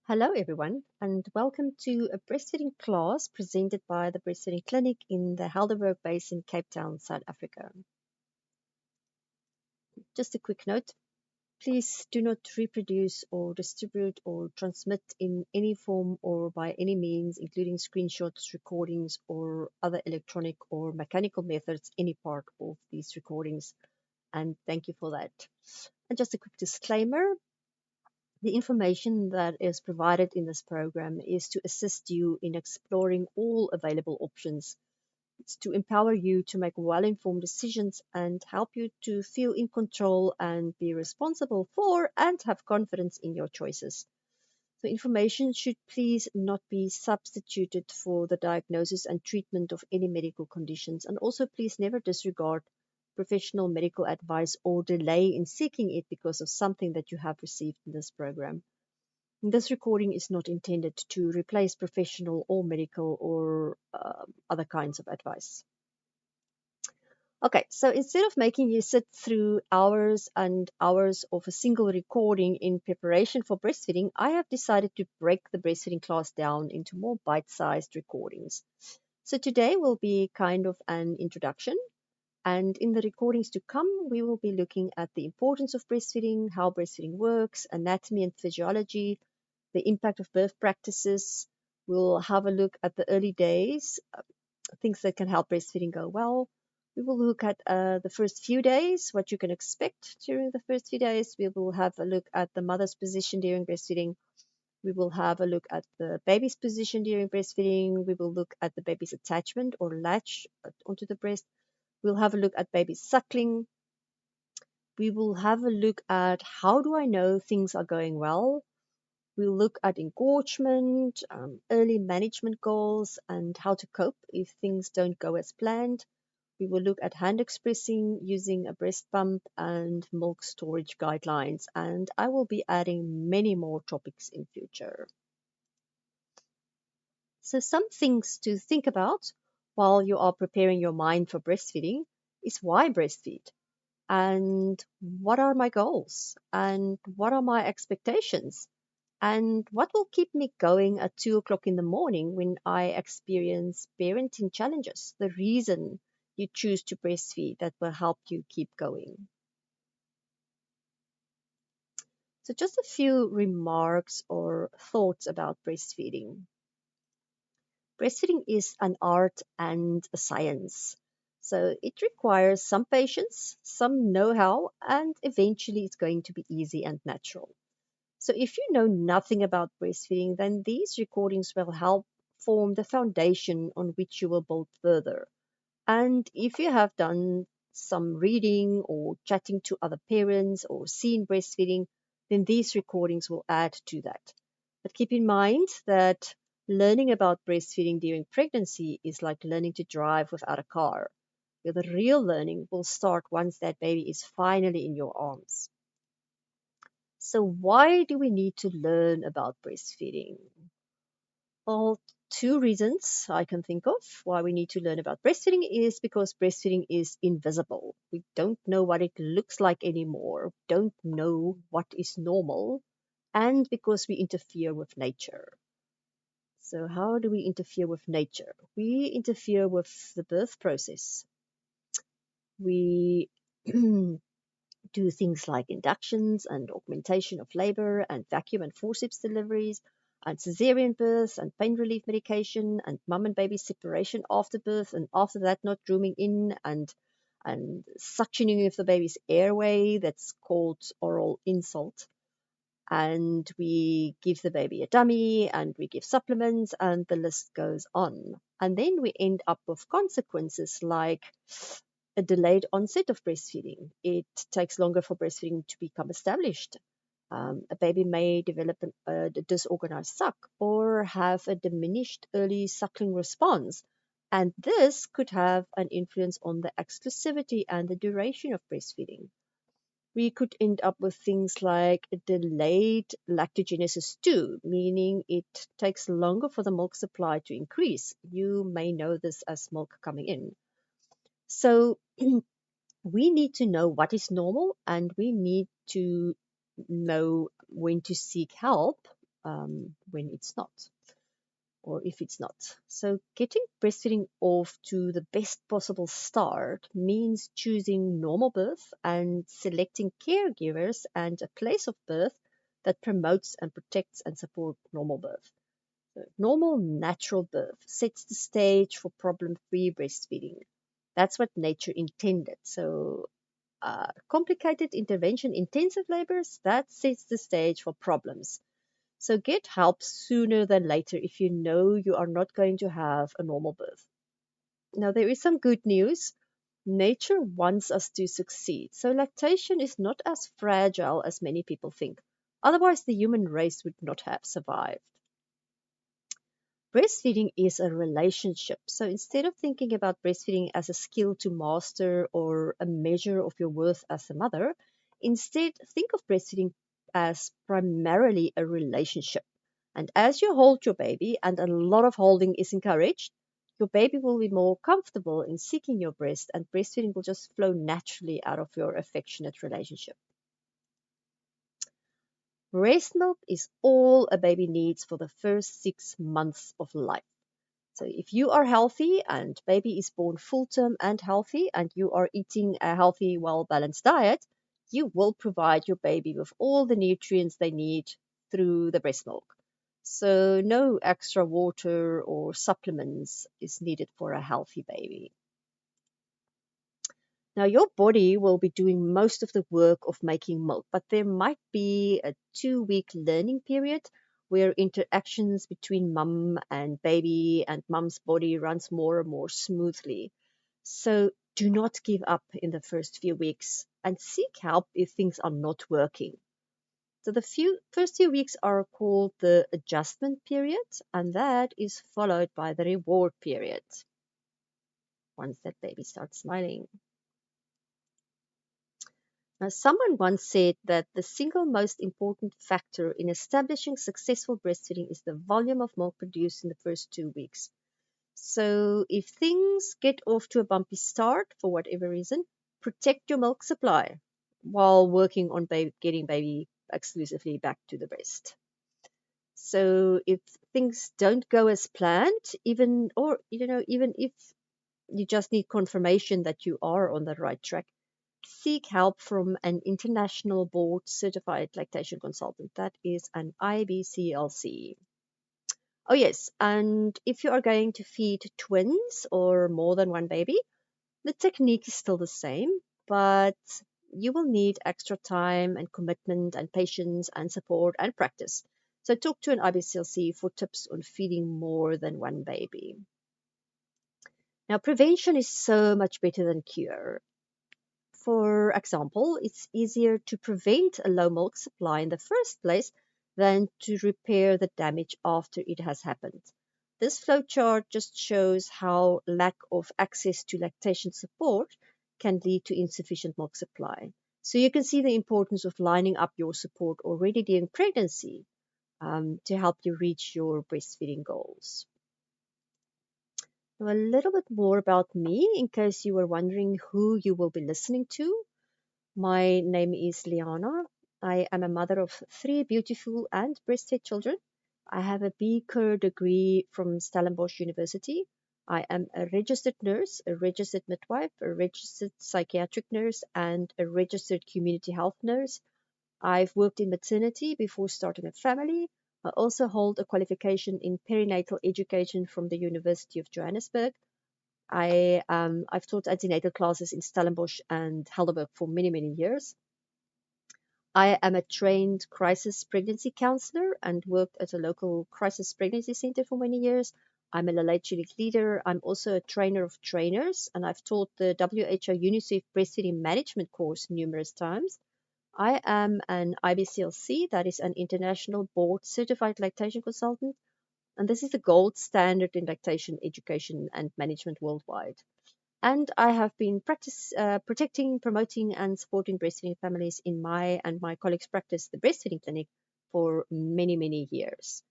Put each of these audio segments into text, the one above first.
Hello, everyone, and welcome to a breastfeeding class presented by the Breastfeeding Clinic in the Helderberg base in Cape Town, South Africa. Just a quick note, please do not reproduce or distribute or transmit in any form or by any means, including screenshots, recordings, or other electronic or mechanical methods, any part of these recordings. And thank you for that. And just a quick disclaimer. The information that is provided in this program is to assist you in exploring all available options. It's to empower you to make well-informed decisions and help you to feel in control and be responsible for and have confidence in your choices. So information should please not be substituted for the diagnosis and treatment of any medical conditions, and also please never disregard professional medical advice or delay in seeking it because of something that you have received in this program. This recording is not intended to replace professional or medical or other kinds of advice. Okay, so instead of making you sit through hours and hours of a single recording in preparation for breastfeeding, I have decided to break the breastfeeding class down into more bite-sized recordings. So today will be kind of an introduction, and in the recordings to come, we will be looking at the importance of breastfeeding, how breastfeeding works, anatomy and physiology, the impact of birth practices. We'll have a look at the early days, things that can help breastfeeding go well. We will look at the first few days, what you can expect during the first few days. We will have a look at the mother's position during breastfeeding. We will have a look at the baby's position during breastfeeding. We will look at the baby's attachment or latch onto the breast. We'll have a look at baby suckling. We will have a look at how do I know things are going well. We'll look at engorgement, early management goals, and how to cope if things don't go as planned. We will look at hand expressing using a breast pump and milk storage guidelines, and I will be adding many more topics in future. So some things to think about while you are preparing your mind for breastfeeding is why breastfeed? And what are my goals? And what are my expectations? And what will keep me going at 2 o'clock in the morning when I experience parenting challenges? The reason you choose to breastfeed that will help you keep going. So, just a few remarks or thoughts about breastfeeding. Breastfeeding is an art and a science. So, it requires some patience, some know how, and eventually it's going to be easy and natural. So if you know nothing about breastfeeding, then these recordings will help form the foundation on which you will build further. And if you have done some reading or chatting to other parents or seen breastfeeding, then these recordings will add to that. But keep in mind that learning about breastfeeding during pregnancy is like learning to drive without a car. The real learning will start once that baby is finally in your arms. So why do we need to learn about breastfeeding? Well, two reasons I can think of why we need to learn about breastfeeding is because breastfeeding is invisible. We don't know what it looks like anymore, don't know what is normal, and because we interfere with nature. So how do we interfere with nature? We interfere with the birth process. We do things like inductions and augmentation of labor and vacuum and forceps deliveries and cesarean births and pain relief medication and mum and baby separation after birth, and after that not rooming in and suctioning of the baby's airway, that's called oral insult. And we give the baby a dummy and we give supplements and the list goes on. And then we end up with consequences like a delayed onset of breastfeeding. It takes longer for breastfeeding to become established. A baby may develop a disorganized suck or have a diminished early suckling response. And this could have an influence on the exclusivity and the duration of breastfeeding. We could end up with things like a delayed lactogenesis too, meaning it takes longer for the milk supply to increase. You may know this as milk coming in. So we need to know what is normal and we need to know when to seek help when it's not, or if it's not. So getting breastfeeding off to the best possible start means choosing normal birth and selecting caregivers and a place of birth that promotes and protects and supports normal birth. So normal natural birth sets the stage for problem-free breastfeeding. That's what nature intended. So complicated intervention intensive labors, that sets the stage for problems. So get help sooner than later if you know you are not going to have a normal birth. Now, there is some good news. Nature wants us to succeed. So lactation is not as fragile as many people think. Otherwise, the human race would not have survived. Breastfeeding is a relationship. So instead of thinking about breastfeeding as a skill to master or a measure of your worth as a mother, instead think of breastfeeding as primarily a relationship. And as you hold your baby, and a lot of holding is encouraged, your baby will be more comfortable in seeking your breast, and breastfeeding will just flow naturally out of your affectionate relationship. Breast milk is all a baby needs for the first 6 months of life. So if you are healthy and baby is born full term and healthy and you are eating a healthy, well balanced diet, you will provide your baby with all the nutrients they need through the breast milk. So no extra water or supplements is needed for a healthy baby. Now, your body will be doing most of the work of making milk, but there might be a 2 week learning period where interactions between mum and baby and mum's body runs more and more smoothly. So do not give up in the first few weeks and seek help if things are not working. So the first few weeks are called the adjustment period, and that is followed by the reward period once that baby starts smiling. Now, someone once said that the single most important factor in establishing successful breastfeeding is the volume of milk produced in the first 2 weeks. So, if things get off to a bumpy start for whatever reason, protect your milk supply while working on getting baby exclusively back to the breast. So, if things don't go as planned, even if you just need confirmation that you are on the right track, seek help from an international board certified lactation consultant. That is an IBCLC. Oh, yes. And if you are going to feed twins or more than one baby, the technique is still the same, but you will need extra time and commitment and patience and support and practice. So talk to an IBCLC for tips on feeding more than one baby. Now, prevention is so much better than cure. For example, it's easier to prevent a low milk supply in the first place than to repair the damage after it has happened. This flowchart just shows how lack of access to lactation support can lead to insufficient milk supply. So you can see the importance of lining up your support already during pregnancy to help you reach your breastfeeding goals. Now, a little bit more about me in case you were wondering who you will be listening to. My name is Liana. I am a mother of 3 beautiful and breastfed children. I have a BCur degree from Stellenbosch University. I am a registered nurse, a registered midwife, a registered psychiatric nurse, and a registered community health nurse. I've worked in maternity before starting a family. I also hold a qualification in perinatal education from the University of Johannesburg. I've taught antenatal classes in Stellenbosch and Helderberg for many, many years. I am a trained crisis pregnancy counselor and worked at a local crisis pregnancy center for many years. I'm a Lactation leader. I'm also a trainer of trainers, and I've taught the WHO UNICEF breastfeeding management course numerous times. I am an IBCLC, that is an international board certified lactation consultant, and this is the gold standard in lactation education and management worldwide. And I have been protecting, promoting, and supporting breastfeeding families in my and my colleagues' practice, the breastfeeding clinic, for many, many years.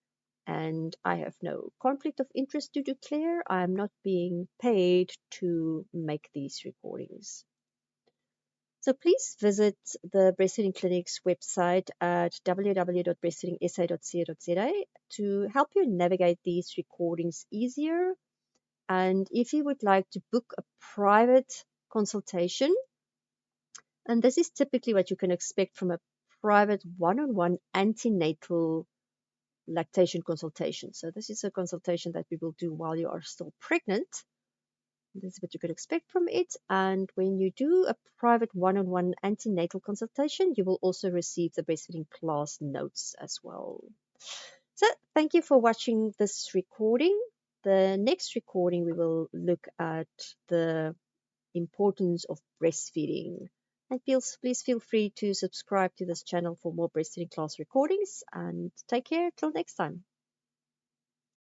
And I have no conflict of interest to declare. I am not being paid to make these recordings. So please visit the Breastfeeding Clinic's website at www.breastfeedingsa.co.za to help you navigate these recordings easier. And if you would like to book a private consultation, and this is typically what you can expect from a private one-on-one antenatal lactation consultation. So this is a consultation that we will do while you are still pregnant. This is what you can expect from it. And when you do a private one-on-one antenatal consultation, you will also receive the breastfeeding class notes as well. So thank you for watching this recording. The next recording, we will look at the importance of breastfeeding. And please feel free to subscribe to this channel for more breastfeeding class recordings, and take care till next time.